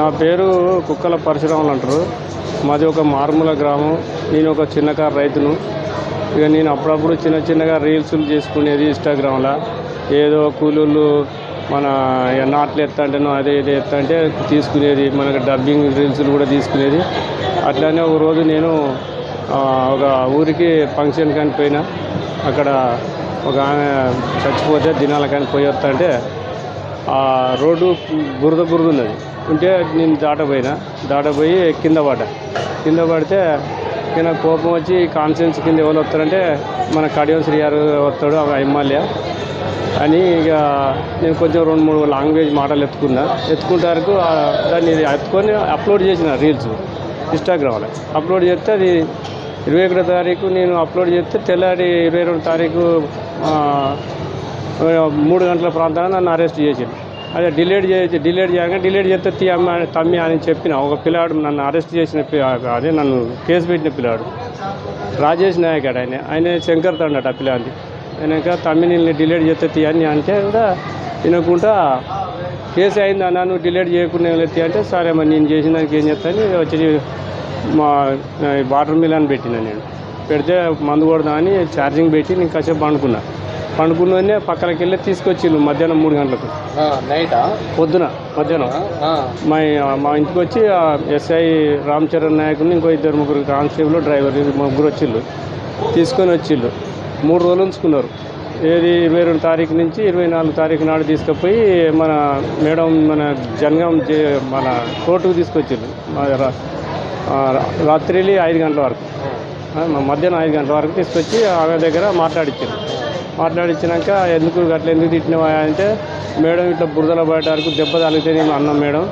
నా పేరు కుక్కల పరశురాములు అంటారు. మాది ఒక మారుమూల గ్రామం. నేను ఒక చిన్నకారు రైతును. ఇక నేను అప్పుడప్పుడు చిన్నగా రీల్స్లు చేసుకునేది ఇన్స్టాగ్రామ్లో. ఏదో కూలీళ్ళు మన నాట్లు ఎత్తంటేనో అదే ఇది ఎత్తంటే తీసుకునేది, మనకు డబ్బింగ్ రీల్స్లు కూడా తీసుకునేది. అట్లానే ఒక రోజు నేను ఒక ఊరికి ఫంక్షన్ కానీ పోయినా. అక్కడ ఒక ఆమె చచ్చిపోతే దినాల కానీ పోయి వస్తుంటే ఆ రోడ్డు బురద ఉన్నది ఉంటే నేను దాటపోయి కింద పడితే నాకు కోపం వచ్చి కాన్ఫరెన్స్ కింద ఎవరు వస్తారంటే మన కడియం శ్రీయారు వస్తాడు, ఒక ఎమ్మెల్యే అని. ఇక నేను కొంచెం 2-3 లాంగ్వేజ్ మాటలు ఎత్తుకుంటారు. దాన్ని ఎత్తుకొని అప్లోడ్ చేసిన రీల్స్ ఇన్స్టాగ్రామ్లో అప్లోడ్ చేస్తే అది 21వ తారీఖు నేను అప్లోడ్ చేస్తే తెల్లారి 22వ తారీఖు 3 గంటల ప్రాంతాన్ని నన్ను అరెస్ట్ చేసింది. అదే డిలీట్ చేయగా డిలీట్ చేస్తే తమ్మి అని చెప్పిన ఒక పిల్లాడు నన్ను అరెస్ట్ చేసిన, అదే నన్ను కేసు పెట్టిన పిల్లాడు రాజేష్ నాయక్ ఆయన శంకర్ తండట ఆ పిల్లాది. అయినాక తమ్మిని డిలీట్ చేస్తే తీయని అంటే కూడా వినకుండా కేసు అయింది అన్న, నువ్వు డిలీట్ చేయకుండా ఎత్తి అంటే సరే మరి నేను చేసిన దానికి ఏం చేస్తాను వచ్చి మా వాటర్ మిలన్ పెట్టిన. నేను పెడితే మందు కొడదామని ఛార్జింగ్ పెట్టి నేను కాసేపు పండుకున్ననే పక్కనకి వెళ్ళి తీసుకొచ్చిళ్ళు మధ్యాహ్నం 3 గంటలకు పొద్దున మధ్యాహ్నం మా ఇంటికి వచ్చి ఎస్ఐ రామ్ చరణ్ నాయకుని ఇంకో 2-3 కానిస్టేబుల్ డ్రైవర్ ముగ్గురు వచ్చిళ్ళు తీసుకొని 3 రోజులు ఉంచుకున్నారు. ఏది 22 తారీఖు నుంచి 24 తారీఖు నాడు తీసుకుపోయి మన జనగాం మన కోర్టుకు తీసుకొచ్చిళ్ళు. రాత్రి 5 గంటల వరకు, మధ్యాహ్నం 5 గంటల వరకు తీసుకొచ్చి ఆమె దగ్గర మాట్లాడించినాక ఎందుకు తిట్టినవా అంటే, మేడం ఇట్లా బురదలో పడే వరకు దెబ్బ తగిలితే నేను అన్నాం మేడం